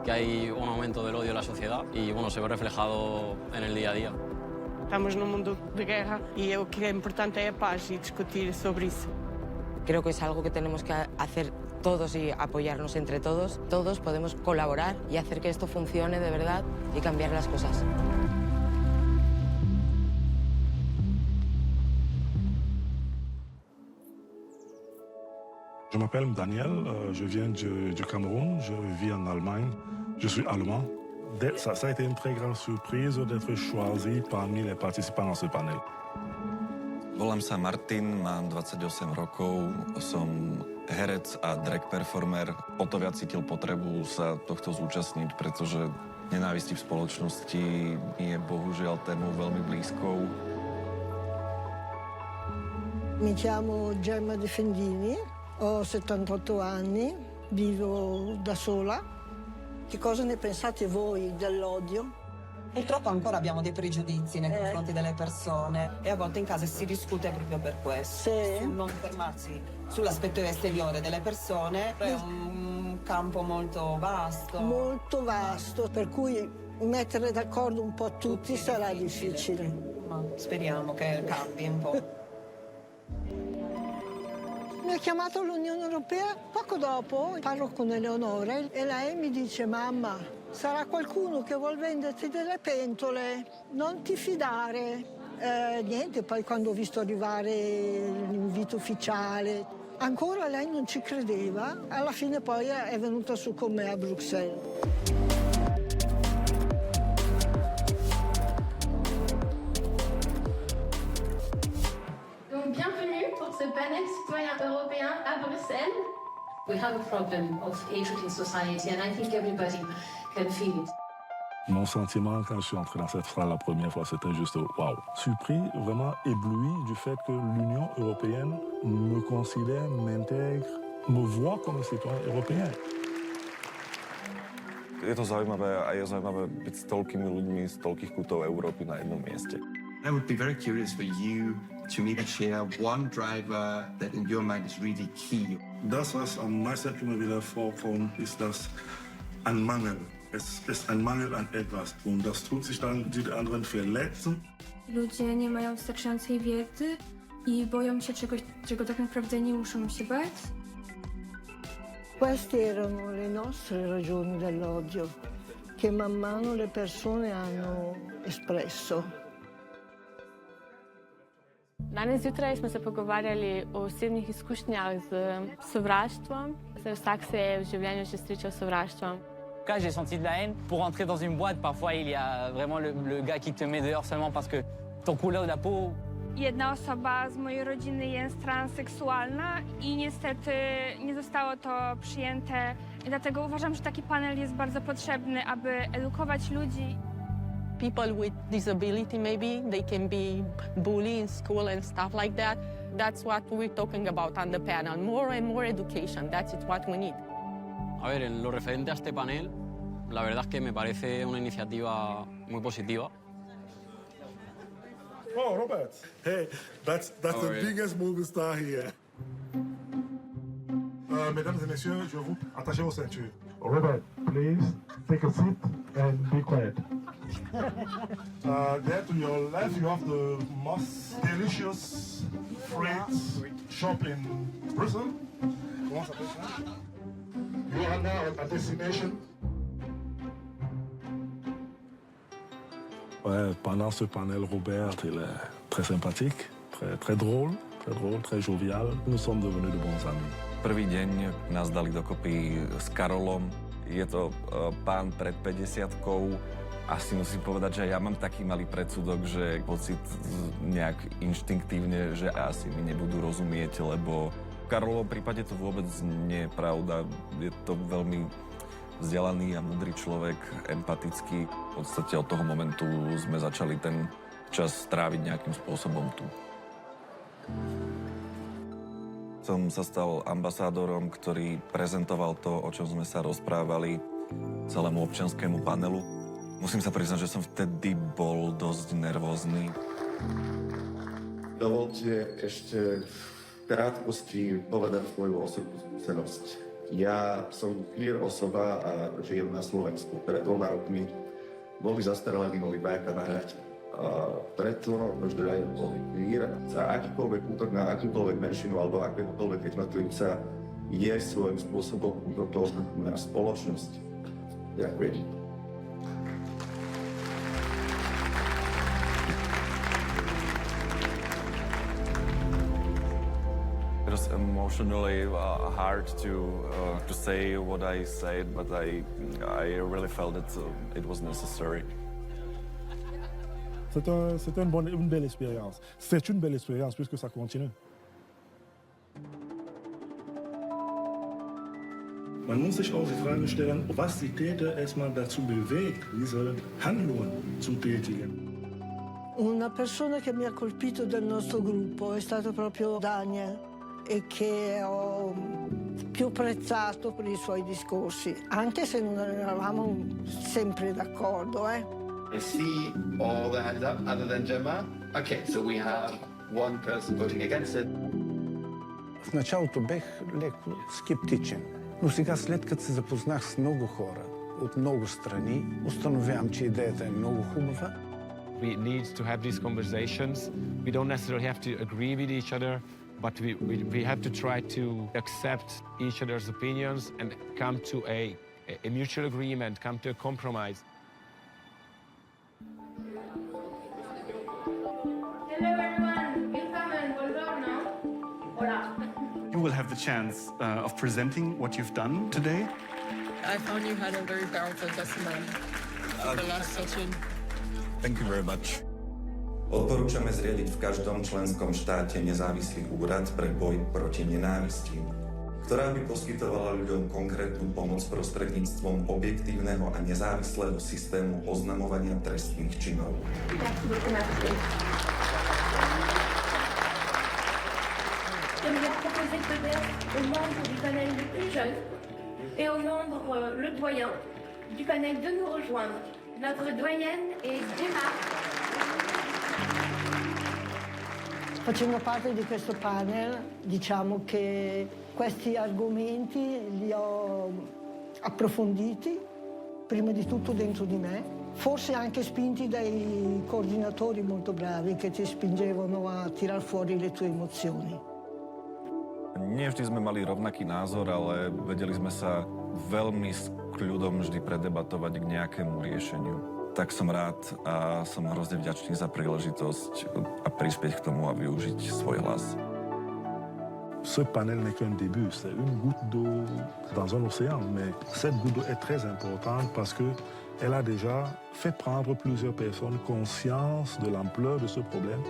que hay un aumento del odio en la sociedad y bueno, se ve reflejado en el día a día. Estamos num mundo de guerra e o que é importante é a paz e discutir sobre isso. Creo que es algo que tenemos que hacer todos y apoyarnos entre todos. Todos podemos colaborar y hacer que esto funcione de verdad y cambiar las cosas. Je m'appelle Daniel, je viens du Cameroun, je vis en Allemagne, je suis allemand. Ça a été une très grande surprise d'être choisi parmi les participants dans ce panel. Volám sa Martin, mám 28 rokov, som herec a drag performer. O to viac cítil potrebu sa tohto zúčastniť, pretože nenávisti v spoločnosti je bohužiaľ témou veľmi blízkou. Mi chiamo Gemma Defendini, ho 78 anni, vivo da sola. Che cosa ne pensate voi dell'odio? Purtroppo ancora abbiamo dei pregiudizi nei confronti delle persone e a volte in casa si discute proprio per questo. Sul non fermarsi sull'aspetto esteriore delle persone. È un campo molto vasto. Molto vasto, per cui mettere d'accordo un po' tutti sarà difficile. Ma speriamo che cambi un po'. Mi ha chiamato l'Unione Europea poco dopo, parlo con Eleonora e lei mi dice: mamma, sarà qualcuno che vuol venderti delle pentole, non ti fidare. Niente, poi quando ho visto arrivare l'invito ufficiale, ancora lei non ci credeva, alla fine poi è venuta su con me a Bruxelles. Bienvenue pour ce panel citoyen européen à Bruxelles. We have a problem of hatred in society and I think everybody can feel it. Mon sentiment quand je suis entré dans cette salle la première fois, c'était juste waouh. Surpris, vraiment ébloui du fait que l'Union européenne me considère, m'intègre, me voit comme un citoyen européen. Je to zaujímavé a je zaujímavé byť s toľkými ľuďmi z toľkých kútov Európy na jednom mieste. I would be very curious for you to maybe share one driver that in your mind is really key. Das, was am meisten immer wieder vorkommt, ist das ein Mangel. Es ist ein Mangel an etwas und das tut sich dann die anderen verletzen. Ludzie nie mają wystarczającej wiedzy i boją się czegoś, czego tak naprawdę nie muszą się bać. Queste erano le nostre ragioni dell'odio, che man mano le persone hanno espresso. Danes zjutraj smo se pogovarjali o osebnih izkušnjah z sovraštvom. Vsak se je v življenju že srečal s sovraštvom. J'ai senti de la haine. Pour entrer dans une boîte, parfois il y a vraiment le gars qui te met dehors seulement parce que ton couleur de la peau. Jedna osoba z mojej rodziny jest transseksualna i niestety nie zostało to przyjęte. I dlatego uważam, że taki panel jest bardzo potrzebny, aby edukować ludzi. People with disability, maybe they can be bullied in school and stuff like that. That's what we're talking about on the panel. More and more education. That's what we need. A ver, en lo referente a este panel, la verdad es que me parece una iniciativa muy positiva. Oh, Robert. Hey, that's the biggest movie star here. Mesdames et messieurs, je vous attachez vos ceintures. Robert, please take a seat and be quiet. There to your left, you have the most delicious frites shop in Brussels. Comment ça s'appelle ça? You are now at destination. Ouais, pendant ce panel, Robert, il est très sympathique, très drôle, très jovial. Nous sommes devenus de bons amis. Prvý deň nás dali dokopy s Karolom. Je to pán pred 50-kou. Asi musím povedať, že ja mám taký malý predsudok, že pocit nejak inštinktívne, že asi mi nebudú rozumieť, lebo v Karolovom prípade to vôbec nie je pravda. Je to veľmi vzdelaný a múdry človek, empatický. V podstate od toho momentu sme začali ten čas stráviť nejakým spôsobom tu. Som sa stal ambasádorom, ktorý prezentoval to, o čom sme sa rozprávali celému občianskému panelu. Musím sa priznať, že som vtedy bol dosť nervózny. Dovolte ešte v krátkosti povedať svoju osobnú skúsenosť. Ja som queer osoba a žijem na Slovensku. Pred 2 rokmi boli zastaralé by mohli bajka nahrať. Preto, že aj boli queer, za akýkoľvek útok na akúkoľvek menšinu alebo akéhokoľvek jednotlivca je svojím spôsobom útok na spoločnosť. Ďakujem. It was emotionally hard to say what I said, but I really felt that it was necessary. C'était une belle expérience. C'est une belle expérience puisque ça continue. Man muss sich auch die Frage stellen, was die Täter erstmal dazu bewegt, diese Handlungen zu tätigen. Una persona che mi ha colpito del nostro gruppo è stato proprio Daniel e che ho più apprezzato per i suoi discorsi, anche se non eravamo sempre d'accordo. I see all the hands up other than Gemma. Okay, so we have one person voting against it. В началото бех леко скептичен, но сега след като се запознах с много хора от много страни, установявам, че идеята е много хубава. We need to have these conversations. We don't necessarily have to agree with each other, but we have to try to accept each other's opinions and come to a mutual agreement, come to a compromise. Hello everyone, willkommen, buongiorno. Hola. You will have the chance of presenting what you've done today. I found you had a very powerful testimony. The last session. Thank you very much. Odporúčame zriadiť v každom členskom štáte nezávislý úrad pre boj proti nenávisti, ktorá by poskytovala ľuďom konkrétnu pomoc prostredníctvom objektívneho a nezávislého systému oznamovania trestných činov. J'aimerais proposer peut-être aux membres du panel les plus jeunes et aux membres le doyen du panel de nous rejoindre. Notre doyenne est Gemma. Facendo parte di questo panel, diciamo che questi argomenti li ho approfonditi, prima di tutto dentro di me, forse anche spinti dai coordinatori molto bravi che ti spingevano a tirar fuori le tue emozioni. Nie vždy sme mali rovnaký názor, ale vedeli sme sa veľmi s kľudom vždy predebatovať k nejakému riešeniu. Tak som rád a som hrozne vďačný za príležitosť a prispieť k tomu a využiť svoj hlas. Ce panel n'est qu'un début, c'est une goutte d'eau dans un océan, mais cette goutte d'eau est très importante parce qu'elle a déjà fait prendre plusieurs personnes conscience de l'ampleur de ce problème.